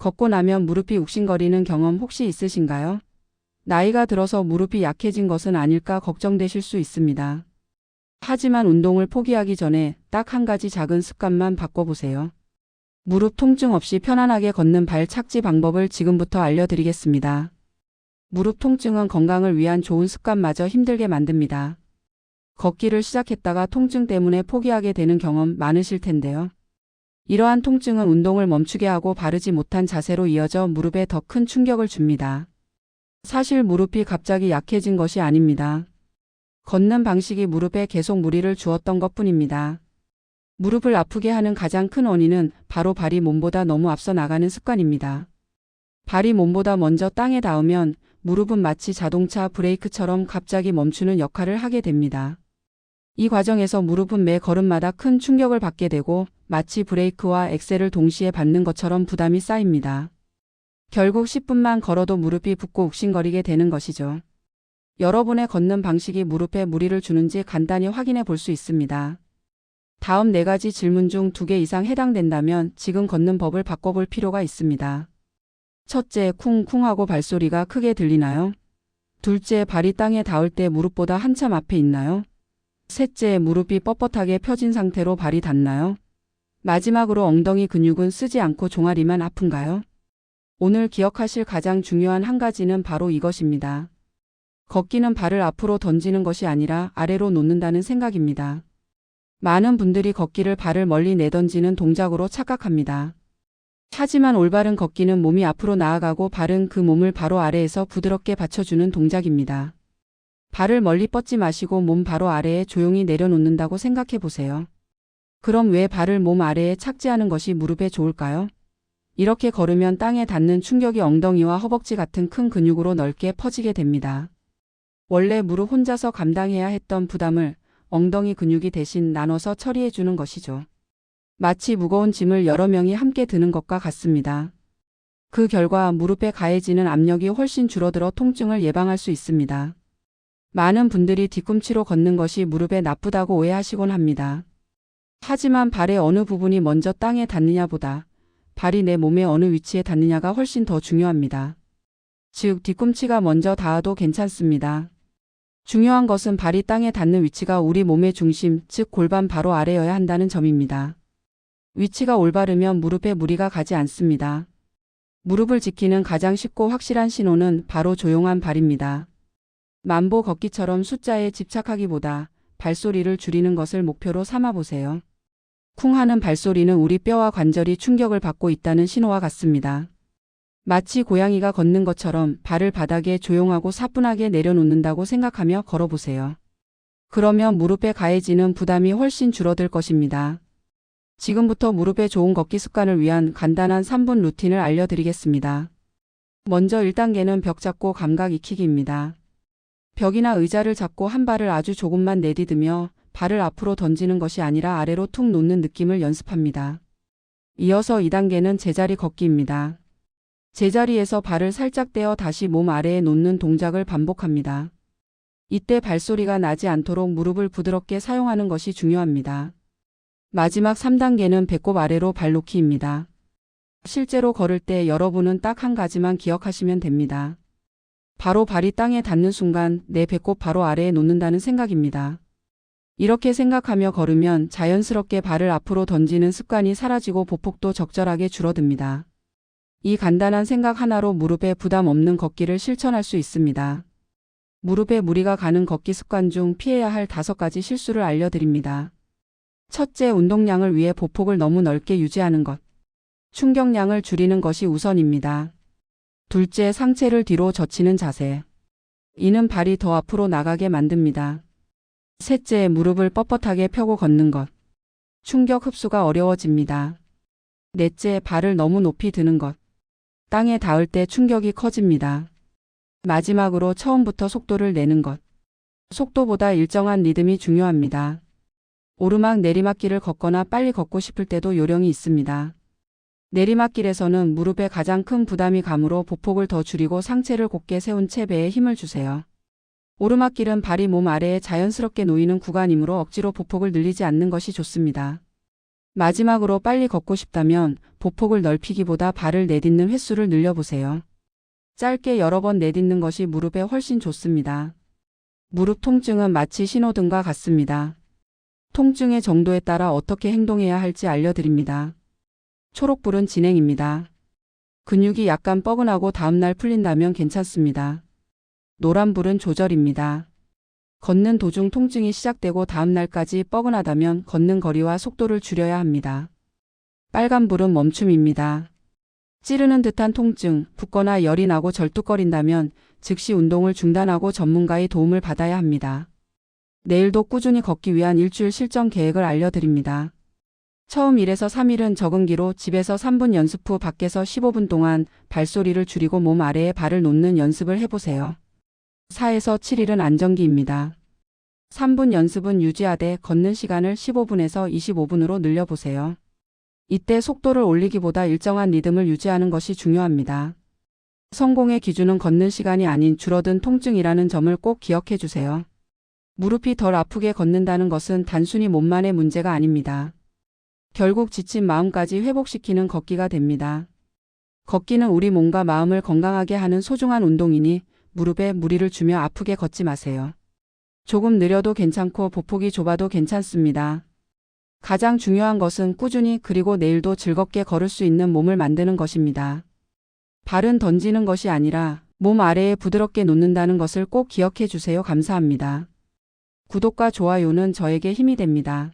걷고 나면 무릎이 욱신거리는 경험 혹시 있으신가요? 나이가 들어서 무릎이 약해진 것은 아닐까 걱정되실 수 있습니다. 하지만 운동을 포기하기 전에 딱 한 가지 작은 습관만 바꿔보세요. 무릎 통증 없이 편안하게 걷는 발 착지 방법을 지금부터 알려드리겠습니다. 무릎 통증은 건강을 위한 좋은 습관마저 힘들게 만듭니다. 걷기를 시작했다가 통증 때문에 포기하게 되는 경험 많으실 텐데요. 이러한 통증은 운동을 멈추게 하고 바르지 못한 자세로 이어져 무릎에 더 큰 충격을 줍니다. 사실 무릎이 갑자기 약해진 것이 아닙니다. 걷는 방식이 무릎에 계속 무리를 주었던 것뿐입니다. 무릎을 아프게 하는 가장 큰 원인은 바로 발이 몸보다 너무 앞서 나가는 습관입니다. 발이 몸보다 먼저 땅에 닿으면 무릎은 마치 자동차 브레이크처럼 갑자기 멈추는 역할을 하게 됩니다. 이 과정에서 무릎은 매 걸음마다 큰 충격을 받게 되고 마치 브레이크와 엑셀을 동시에 밟는 것처럼 부담이 쌓입니다. 결국 10분만 걸어도 무릎이 붓고 욱신거리게 되는 것이죠. 여러분의 걷는 방식이 무릎에 무리를 주는지 간단히 확인해 볼 수 있습니다. 다음 4가지 질문 중 2개 이상 해당된다면 지금 걷는 법을 바꿔볼 필요가 있습니다. 첫째, 쿵쿵하고 발소리가 크게 들리나요? 둘째, 발이 땅에 닿을 때 무릎보다 한참 앞에 있나요? 셋째, 무릎이 뻣뻣하게 펴진 상태로 발이 닿나요? 마지막으로 엉덩이 근육은 쓰지 않고 종아리만 아픈가요? 오늘 기억하실 가장 중요한 한 가지는 바로 이것입니다. 걷기는 발을 앞으로 던지는 것이 아니라 아래로 놓는다는 생각입니다. 많은 분들이 걷기를 발을 멀리 내던지는 동작으로 착각합니다. 하지만 올바른 걷기는 몸이 앞으로 나아가고 발은 그 몸을 바로 아래에서 부드럽게 받쳐주는 동작입니다. 발을 멀리 뻗지 마시고 몸 바로 아래에 조용히 내려놓는다고 생각해 보세요. 그럼 왜 발을 몸 아래에 착지하는 것이 무릎에 좋을까요? 이렇게 걸으면 땅에 닿는 충격이 엉덩이와 허벅지 같은 큰 근육으로 넓게 퍼지게 됩니다. 원래 무릎 혼자서 감당해야 했던 부담을 엉덩이 근육이 대신 나눠서 처리해 주는 것이죠. 마치 무거운 짐을 여러 명이 함께 드는 것과 같습니다. 그 결과 무릎에 가해지는 압력이 훨씬 줄어들어 통증을 예방할 수 있습니다. 많은 분들이 뒤꿈치로 걷는 것이 무릎에 나쁘다고 오해하시곤 합니다. 하지만 발의 어느 부분이 먼저 땅에 닿느냐보다 발이 내 몸의 어느 위치에 닿느냐가 훨씬 더 중요합니다. 즉, 뒤꿈치가 먼저 닿아도 괜찮습니다. 중요한 것은 발이 땅에 닿는 위치가 우리 몸의 중심, 즉 골반 바로 아래여야 한다는 점입니다. 위치가 올바르면 무릎에 무리가 가지 않습니다. 무릎을 지키는 가장 쉽고 확실한 신호는 바로 조용한 발입니다. 만보 걷기처럼 숫자에 집착하기보다 발소리를 줄이는 것을 목표로 삼아보세요. 쿵 하는 발소리는 우리 뼈와 관절이 충격을 받고 있다는 신호와 같습니다. 마치 고양이가 걷는 것처럼 발을 바닥에 조용하고 사뿐하게 내려놓는다고 생각하며 걸어보세요. 그러면 무릎에 가해지는 부담이 훨씬 줄어들 것입니다. 지금부터 무릎에 좋은 걷기 습관을 위한 간단한 3분 루틴을 알려드리겠습니다. 먼저 1단계는 벽 잡고 감각 익히기입니다. 벽이나 의자를 잡고 한 발을 아주 조금만 내디디며 발을 앞으로 던지는 것이 아니라 아래로 툭 놓는 느낌을 연습합니다. 이어서 2단계는 제자리 걷기입니다. 제자리에서 발을 살짝 떼어 다시 몸 아래에 놓는 동작을 반복합니다. 이때 발소리가 나지 않도록 무릎을 부드럽게 사용하는 것이 중요합니다. 마지막 3단계는 배꼽 아래로 발 놓기입니다. 실제로 걸을 때 여러분은 딱 한 가지만 기억하시면 됩니다. 바로 발이 땅에 닿는 순간 내 배꼽 바로 아래에 놓는다는 생각입니다. 이렇게 생각하며 걸으면 자연스럽게 발을 앞으로 던지는 습관이 사라지고 보폭도 적절하게 줄어듭니다. 이 간단한 생각 하나로 무릎에 부담 없는 걷기를 실천할 수 있습니다. 무릎에 무리가 가는 걷기 습관 중 피해야 할 5가지 실수를 알려드립니다. 첫째, 운동량을 위해 보폭을 너무 넓게 유지하는 것. 충격량을 줄이는 것이 우선입니다. 둘째, 상체를 뒤로 젖히는 자세. 이는 발이 더 앞으로 나가게 만듭니다. 셋째, 무릎을 뻣뻣하게 펴고 걷는 것. 충격 흡수가 어려워집니다. 넷째, 발을 너무 높이 드는 것. 땅에 닿을 때 충격이 커집니다. 마지막으로 처음부터 속도를 내는 것. 속도보다 일정한 리듬이 중요합니다. 오르막 내리막길을 걷거나 빨리 걷고 싶을 때도 요령이 있습니다. 내리막길에서는 무릎에 가장 큰 부담이 가므로 보폭을 더 줄이고 상체를 곧게 세운 채 배에 힘을 주세요. 오르막길은 발이 몸 아래에 자연스럽게 놓이는 구간이므로 억지로 보폭을 늘리지 않는 것이 좋습니다. 마지막으로 빨리 걷고 싶다면 보폭을 넓히기보다 발을 내딛는 횟수를 늘려보세요. 짧게 여러 번 내딛는 것이 무릎에 훨씬 좋습니다. 무릎 통증은 마치 신호등과 같습니다. 통증의 정도에 따라 어떻게 행동해야 할지 알려드립니다. 초록불은 진행입니다. 근육이 약간 뻐근하고 다음날 풀린다면 괜찮습니다. 노란불은 조절입니다. 걷는 도중 통증이 시작되고 다음날까지 뻐근하다면 걷는 거리와 속도를 줄여야 합니다. 빨간불은 멈춤입니다. 찌르는 듯한 통증, 붓거나 열이 나고 절뚝거린다면 즉시 운동을 중단하고 전문가의 도움을 받아야 합니다. 내일도 꾸준히 걷기 위한 일주일 실전 계획을 알려드립니다. 처음 1에서 3일은 적응기로 집에서 3분 연습 후 밖에서 15분 동안 발소리를 줄이고 몸 아래에 발을 놓는 연습을 해보세요. 4에서 7일은 안정기입니다. 3분 연습은 유지하되 걷는 시간을 15분에서 25분으로 늘려보세요. 이때 속도를 올리기보다 일정한 리듬을 유지하는 것이 중요합니다. 성공의 기준은 걷는 시간이 아닌 줄어든 통증이라는 점을 꼭 기억해 주세요. 무릎이 덜 아프게 걷는다는 것은 단순히 몸만의 문제가 아닙니다. 결국 지친 마음까지 회복시키는 걷기가 됩니다. 걷기는 우리 몸과 마음을 건강하게 하는 소중한 운동이니 무릎에 무리를 주며 아프게 걷지 마세요. 조금 느려도 괜찮고 보폭이 좁아도 괜찮습니다. 가장 중요한 것은 꾸준히 그리고 내일도 즐겁게 걸을 수 있는 몸을 만드는 것입니다. 발은 던지는 것이 아니라 몸 아래에 부드럽게 놓는다는 것을 꼭 기억해 주세요. 감사합니다. 구독과 좋아요는 저에게 힘이 됩니다.